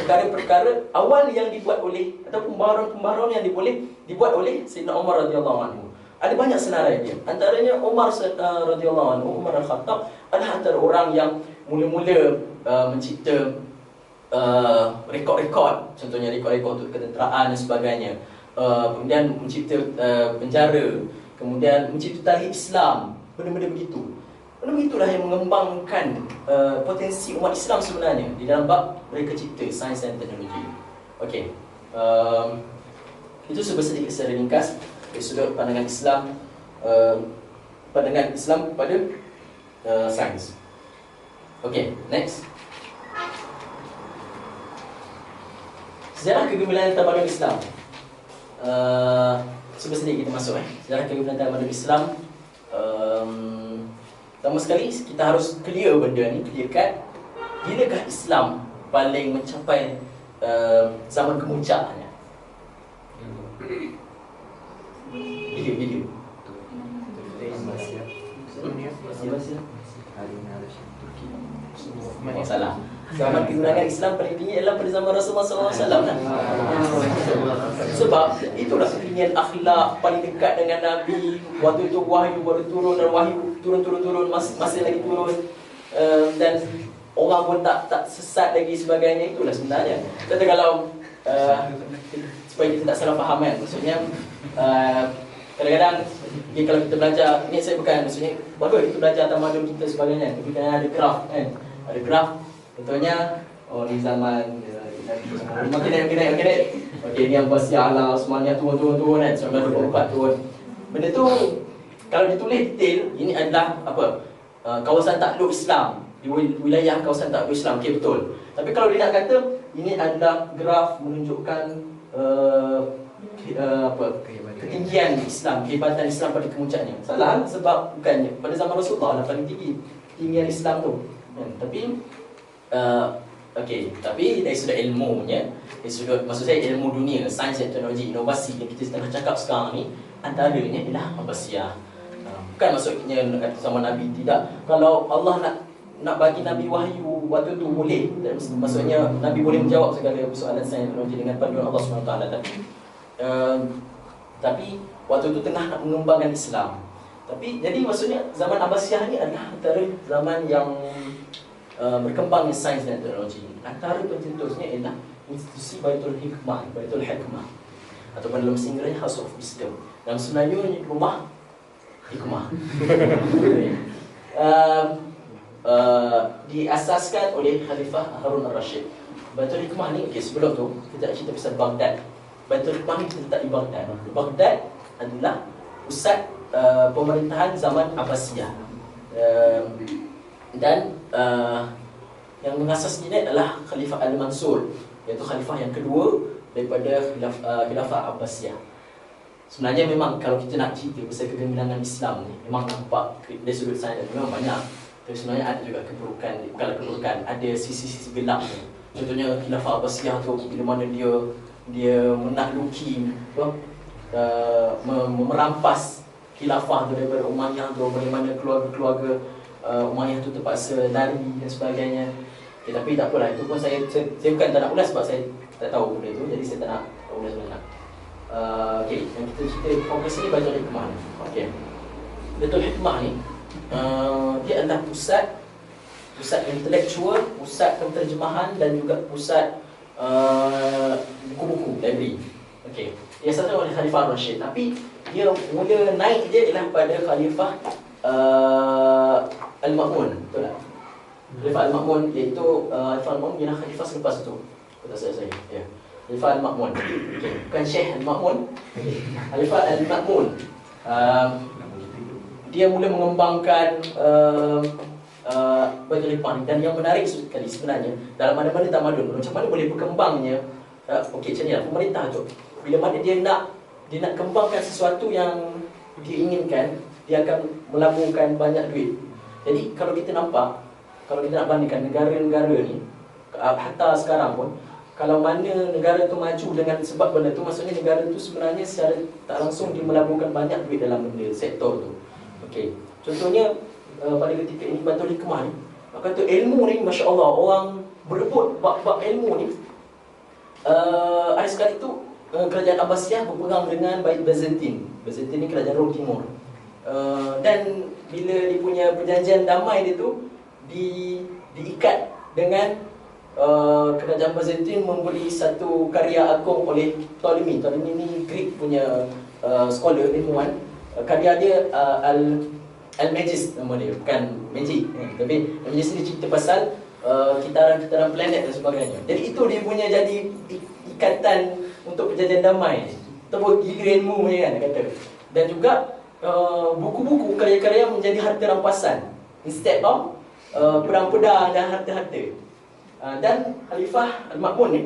perkara-perkara awal yang dibuat oleh, atau pembaharuan yang dibuat oleh Sayyidina Umar radhiyallahu anhu. Ada banyak senarai dia. Antaranya Umar radhiyallahu anhu, Umar Al-Khattab adalah antara orang yang mula-mula mencipta rekod-rekod, contohnya rekod-rekod untuk ketenteraan dan sebagainya. Kemudian mencipta penjara, kemudian mencipta tarikhit Islam, benda-benda begitu. Benda itulah yang mengembangkan potensi umat Islam sebenarnya di dalam bab mereka cipta sains dan teknologi. Okey, itu sedikit secara ringkas dari sudut pandangan Islam, pandangan Islam kepada sains. Okey, next. Sejarah kegemilangan tamadun Islam. Sedikit kita masuk sejarah kegemilangan tamadun Islam. Pertama sekali kita harus clear benda ni, clearkan bilakah Islam paling mencapai zaman kemuncaknya. Video. Salah. Zaman kegemilangan Islam paling tinggi adalah pada zaman Rasulullah SAW lah. Sebab itulah ketinggian akhlak paling dekat dengan Nabi. Waktu itu wahyu baru turun, dan wahyu turun masih lagi turun, dan orang pun tak sesat lagi sebagainya. Itulah sebenarnya. Tapi kalau supaya kita tak salah faham kan, maksudnya kadang-kadang kalau kita belajar ni, saya bukan maksudnya bagus kita belajar tamadun kita sebagainya, tapi kadang ada graf kan, ada graf. Contohnya, ni zaman makin naik. Okey, ni Abbasiyah lah, semuanya turun kan, 1924 turun. Benda tu kalau ditulis detail, ini adalah apa? Kawasan takluk Islam, di wilayah kawasan takluk Islam. Okey, betul. Tapi kalau dia nak kata ini adalah graf menunjukkan ketinggian Islam, kehebatan Islam pada kemuncaknya. Salah, sebab bukannya pada zaman Rasulullah lah paling tinggi ketinggian Islam tu. Tapi okey, tapi dari sudut ilmunya, dari sudut maksud saya ilmu dunia, sains dan teknologi, inovasi yang kita tengah cakap sekarang ni, antaranya ialah Abbasiyah. Bukan maksudnya nak kata sama Nabi, tidak. Kalau Allah nak bagi Nabi wahyu waktu tu boleh, maksudnya Nabi boleh menjawab segala persoalan sains dan teknologi dengan panduan Allah SWT. Tapi waktu tu tengah nak mengembangkan Islam. Tapi jadi maksudnya zaman Abbasiyah ni adalah antara zaman yang berkembangnya sains dan teknologi. Antara pencetusnya ialah institusi Baitul Hikmah ataupun dalam Inggerisnya House of Wisdom. Dalam Melayu ni rumah hikmah. Diasaskan oleh Khalifah Harun al-Rashid. Baitul Hikmah ni, sebelum tu kita nak cerita pasal Baghdad. Baitul Hikmah ni terletak di Baghdad. Baghdad adalah pusat pemerintahan zaman Abbasiyah. Dan yang mengasas ini adalah Khalifah Al-Mansur, iaitu khalifah yang kedua daripada Khilafah Abbasiyah. Sebenarnya memang kalau kita nak cerita pasal kegemilangan Islam ni, memang nampak dari sudut sains memang banyak. Tapi sebenarnya ada juga keburukan, bukanlah keburukan, ada sisi-sisi gelap ni. Contohnya Khilafah Abbasiyah tu, bila mana dia menakluki merampas khilafah tu daripada Umayyah tu, bagaimana keluarga-keluarga Umayyah tu terpaksa lari dan sebagainya. Tapi tak apalah, itu pun saya bukan tak nak ulas sebab saya tak tahu benda tu, jadi saya tak nak ulas banyak. Okey, yang kita cerita fokus ni Baitul Hikmah ni. Okey, Baitul Hikmah ni dia adalah pusat intelektual, pusat penterjemahan dan juga pusat buku-buku, library. Okey, dia asaskan oleh Khalifah Rashid, tapi dia mula naik je ialah pada Khalifah Al-Ma'mun, betul tak? Khalifah Al-Ma'mun, iaitu Khalifah Al-Ma'mun ialah khalifah selepas itu. Kata saya. Ya. Khalifah Al-Ma'mun. Okey, bukan Syekh Al-Ma'mun. Khalifah Al-Ma'mun. Dia mula mengembangkan Baitul Hikmah ni. Dan yang menarik sekali sebenarnya, dalam mana-mana tamadun, macam mana boleh berkembangnya. Okey, macam ni lah pemerintah tu. Bila mana dia nak kembangkan sesuatu yang dia inginkan, dia akan melaburkan banyak duit. Jadi kalau kita nak bandingkan negara-negara ni, hatta sekarang pun, kalau mana negara tu maju dengan sebab benda tu, maksudnya negara tu sebenarnya secara tak langsung dia melaburkan banyak duit dalam benda sektor tu. Okey, contohnya pada ketika ini Baitul Hikmah ni, maka tu ilmu ni, Masya Allah, orang berebut bab ilmu ni Ada sekali itu kerajaan Abbasiyah berperang dengan Byzantine. Byzantine ni kerajaan Rom Timur. Dan bila dia punya perjanjian damai dia tu diikat dengan kerajaan Byzantine memberi satu karya agung oleh Ptolemy. Ptolemy ni Greek punya scholar, ilmuwan. Karya dia Al-Magis nama dia, bukan magic. Tapi Al-Magis ni cerita pasal kitaran-kitaran planet dan sebagainya. Jadi itu dia punya jadi ikatan untuk perjanjian damai. Ataupun gila ilmu punya kan dia kata. Dan juga buku-buku, karya-karya menjadi harta rampasan instead of pedang-pedang dan harta-harta. Dan Khalifah Al-Ma'mun ni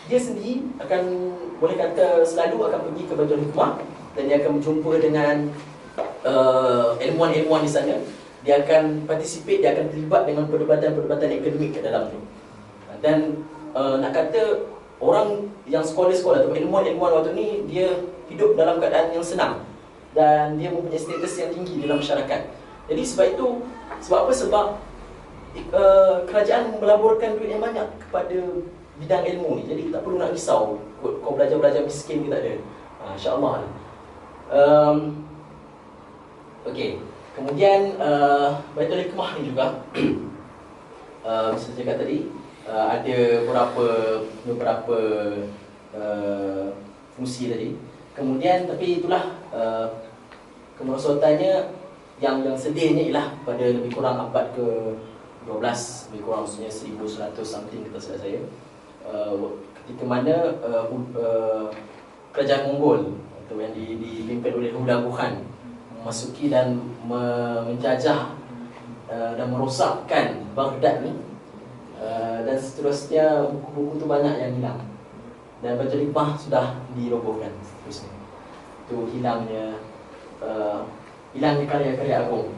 dia sendiri akan, boleh kata, selalu akan pergi ke Baitul Hikmah dan dia akan berjumpa dengan ilmuwan-ilmuwan di sana. Dia akan participate, dia akan terlibat dengan perdebatan-perdebatan akademik kat dalam tu. Dan nak kata orang yang sekolah-sekolah atau ilmuwan-ilmuwan waktu ni dia hidup dalam keadaan yang senang dan dia mempunyai status yang tinggi dalam masyarakat. Jadi sebab itu, sebab apa? Sebab kerajaan melaburkan duit yang banyak kepada bidang ilmu ni. Jadi tak perlu nak risau kau belajar-belajar miskin ke tak ada. InsyaAllah. Okey. Kemudian Baitul Hikmah ni juga bisa cakap tadi ada beberapa fungsi tadi. Kemudian tapi itulah kemerosotannya yang sedihnya ialah pada lebih kurang abad ke-12, lebih kurang maksudnya 1100 something kata saya, ketika mana kerajaan Mongol atau yang dipimpin oleh Hulagu Khan memasuki dan menjajah dan merosakkan Baghdad ni, dan seterusnya buku-buku tu banyak yang hilang dan Baitul Hikmah sudah dirobohkan seterusnya. Itu hilangnya karya-karya agung.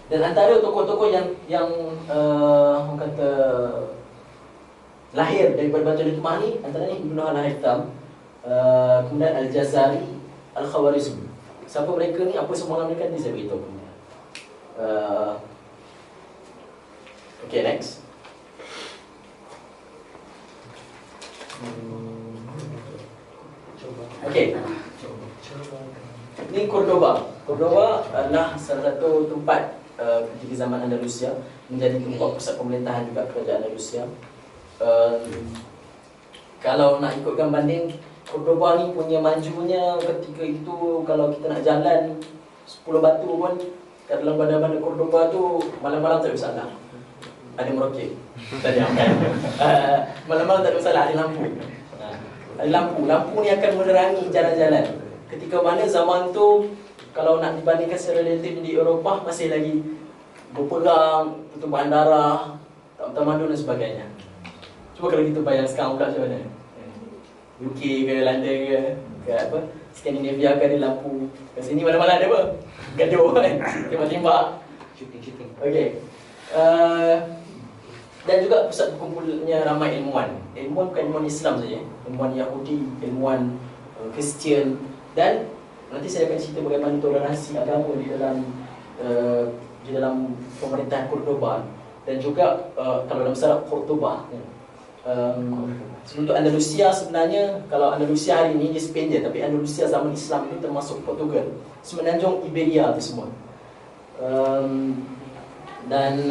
Dan antara tokoh-tokoh yang orang kata lahir daripada Baitul Hikmah ni antaranya Ibnu Al-Haytham, kemudian Al-Jazari, Al-Khawarizmi. Siapa mereka ni, apa semua mereka ni saya beritahu kemudian. Okay, next. Okay. Ini Cordoba. Cordoba adalah salah satu tempat ketika zaman Andalusia, menjadi tempat pusat pemerintahan juga kerajaan Andalusia. Kalau nak ikutkan banding, Cordoba ni punya majunya ketika itu, kalau kita nak jalan 10 batu pun kat dalam bandar-bandar Cordoba tu malam-malam tak ada masalah. Ada merokek. Tadi kan. Malam-malam tak ada masalah, ada lampu. Ada lampu ni akan menerangi jalan-jalan. Ketika mana zaman tu kalau nak dibandingkan secara relatif di Eropah masih lagi berperang, pertumpahan darah, tak tamadun dan sebagainya. Cuba kalau kita bayang sekarang pula macam mana? UK ke London ke apa, Skandinavia ke ada lampu. Kat sini malam-malam ada apa? Gaduh kan, tembak-tembak, shooting. Okey. Dan juga pusat berkumpulnya ramai ilmuwan. Ilmuwan bukan ilmuwan Islam saja, ilmuwan Yahudi, ilmuwan Kristian, dan nanti saya akan cerita bagaimana toleransi agama di dalam pemerintahan Cordoba. Dan juga kalau dalam masalah Cordoba, untuk Andalusia sebenarnya, kalau Andalusia hari ini dia Spain je, tapi Andalusia zaman Islam ini termasuk Portugal, semenanjung Iberia tu semua. Dan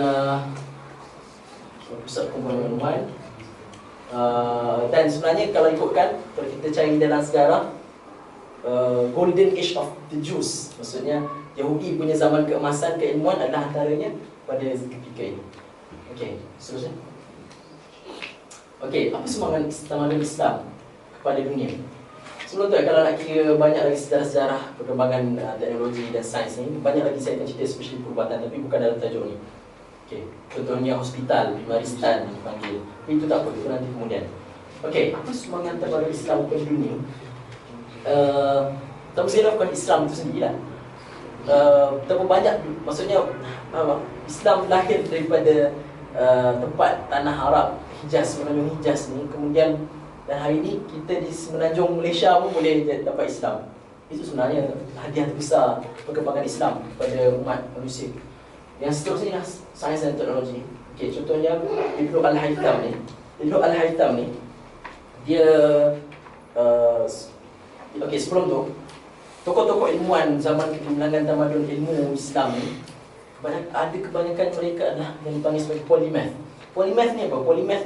pusat kumpulan ilmuwan. Dan sebenarnya kalau ikutkan, kalau kita cari dalam sejarah, Golden Age of the Jews, maksudnya Yahudi punya zaman keemasan keilmuan adalah antaranya pada ketika ini. Okey, seterusnya. Okey, apa sumbangan tamadun Islam kepada dunia? Sebelum tu, kalau nak kira banyak lagi sejarah-sejarah perkembangan teknologi dan sains ni, banyak lagi saya akan cerita, especially perubatan, tapi bukan dalam tajuk ni. Okey, contohnya hospital, Maristan dipanggil. Tapi itu tak apa, itu nanti kemudian. Okey, apa sumbangan tamadun Islam kepada dunia? Tapi saya bukan Islam itu sendirilah. Terlalu banyak, maksudnya Islam lahir daripada tempat tanah Arab, Hijaz, semenanjung Hijaz ni. Kemudian dan hari ni kita di semenanjung Malaysia pun boleh dapat Islam. Itu sebenarnya hadiah terbesar perkembangan Islam pada umat manusia. Yang seterusnya adalah sains dan teknologi. Okey, contohnya Ibnu Al-Haytham ni. Ibnu Al-Haytham ni dia okey, sebelum tu tokoh-tokoh ilmuwan zaman kebilangan tamadun ilmu Islam ni kebanyakan mereka adalah yang dipanggil sebagai polymath. Polymath ni apa? Polymath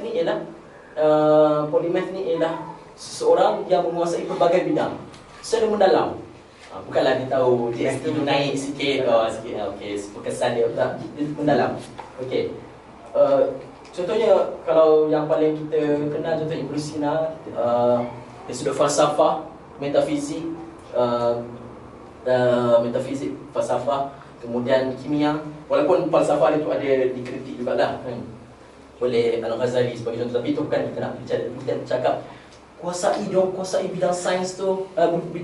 ni ialah seseorang yang menguasai pelbagai bidang secara mendalam. Bukanlah dia tahu GST tu naik sikit okey, kesan dia tak, dia mendalam. Okey. Contohnya kalau yang paling kita kenal contoh Ibn Sina, dari sudut falsafah, metafizik, falsafah, kemudian kimia. Walaupun falsafah itu ada dikritik jugalah oleh Al-Ghazali sebagai contoh, tapi itu bukan kita nak cakap kuasai bidang sains tu,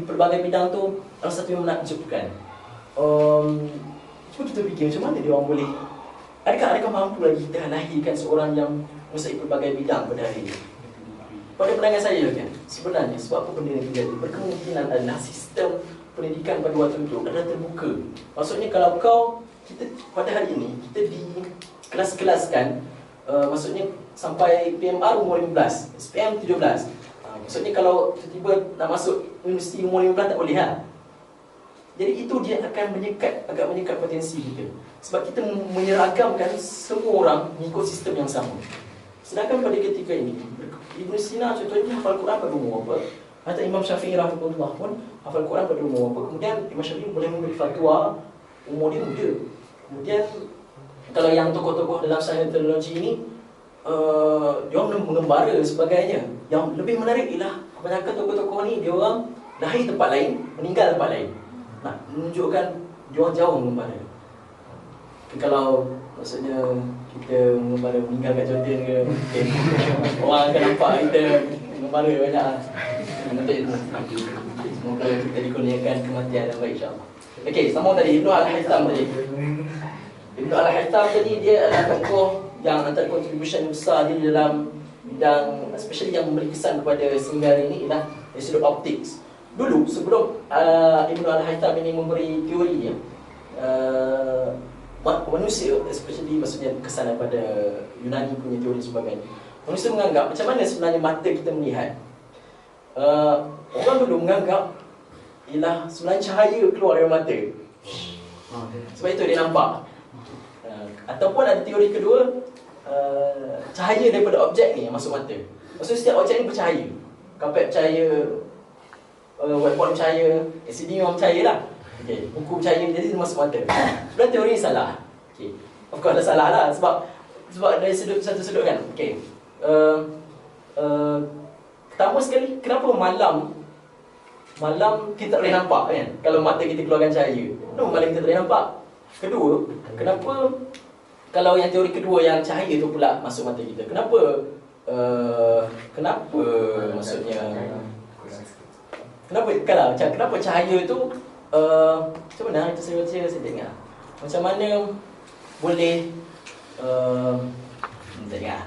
pelbagai bidang tu adalah satu yang menakjubkan. Cuba kita fikir macam mana dia orang boleh, adakah mampu lagi kita lahirkan seorang yang menguasai pelbagai bidang pada hari ini? Pada pandangan saya kan, sebenarnya sebab apa benda yang terjadi, berkemungkinan adalah sistem pendidikan pada waktu itu adalah terbuka. Maksudnya kalau kita pada hari ini kita di kelas-kelaskan, maksudnya sampai PMR umur 15, SPM 17. Maksudnya kalau tiba-tiba nak masuk universiti umur 15 tak boleh lah. Jadi itu dia akan agak menyekat potensi kita. Sebab kita menyeragamkan semua orang mengikut sistem yang sama. Sedangkan pada ketika ini, Ibn Sina contohnya hafal Quran pada umur apa? Atau Imam Syafi'i rahimahullah pun hafal Quran pada umur apa? Kemudian Imam Syafi'i boleh memberi fatwa umur dia muda. Kemudian kalau yang tokoh-tokoh dalam sains teknologi ini, dia orang mengembara dan sebagainya. Yang lebih menarik ialah kebanyakan tokoh-tokoh ni dia orang lahir tempat lain, meninggal tempat lain. Nak menunjukkan dia orang jauh mengembara. Kalau maksudnya kita mengembara meninggal kat Jordan ke, orang akan nampak kita mengembara banyak. Semoga kita dikurniakan kematian yang baik, insyaAllah. Okey, sambung tadi Ibnu Al-Haytham tadi. Ibnu Al-Haytham tadi dia adalah tokoh yang antara kontribusi besar dia dalam bidang, especially yang memberi kesan kepada sehingga hari ini ialah dari sudut optics. Dulu sebelum Ibnu Al-Haytham ini memberi teori dia, manusia, especially maksudnya kesan daripada Yunani punya teori dan sebagainya, manusia menganggap macam mana sebenarnya mata kita melihat. Orang dulu menganggap ialah sebenarnya cahaya keluar dari mata, sebab itu dia nampak. Ataupun ada teori kedua, cahaya daripada objek ni yang masuk mata. Maksudnya setiap objek ni bercahaya. Kapet bercahaya, whiteboard bercahaya, LCD memang bercahaya lah. Okay. Buku bercahaya, jadi dia masuk mata. Sebenarnya teori ni salah. Okay. Of course dah salah lah, sebab dari satu sudut kan. Okay. Pertama sekali, kenapa malam kita tak boleh nampak kan? Kalau mata kita keluarkan cahaya, kenapa malam kita tak boleh nampak? Kedua, kenapa kalau yang teori kedua yang cahaya tu pula masuk mata kita, kenapa maksudnya kenapa cahaya tu macam mana itu saya baca, saya dengar macam mana boleh tak dengar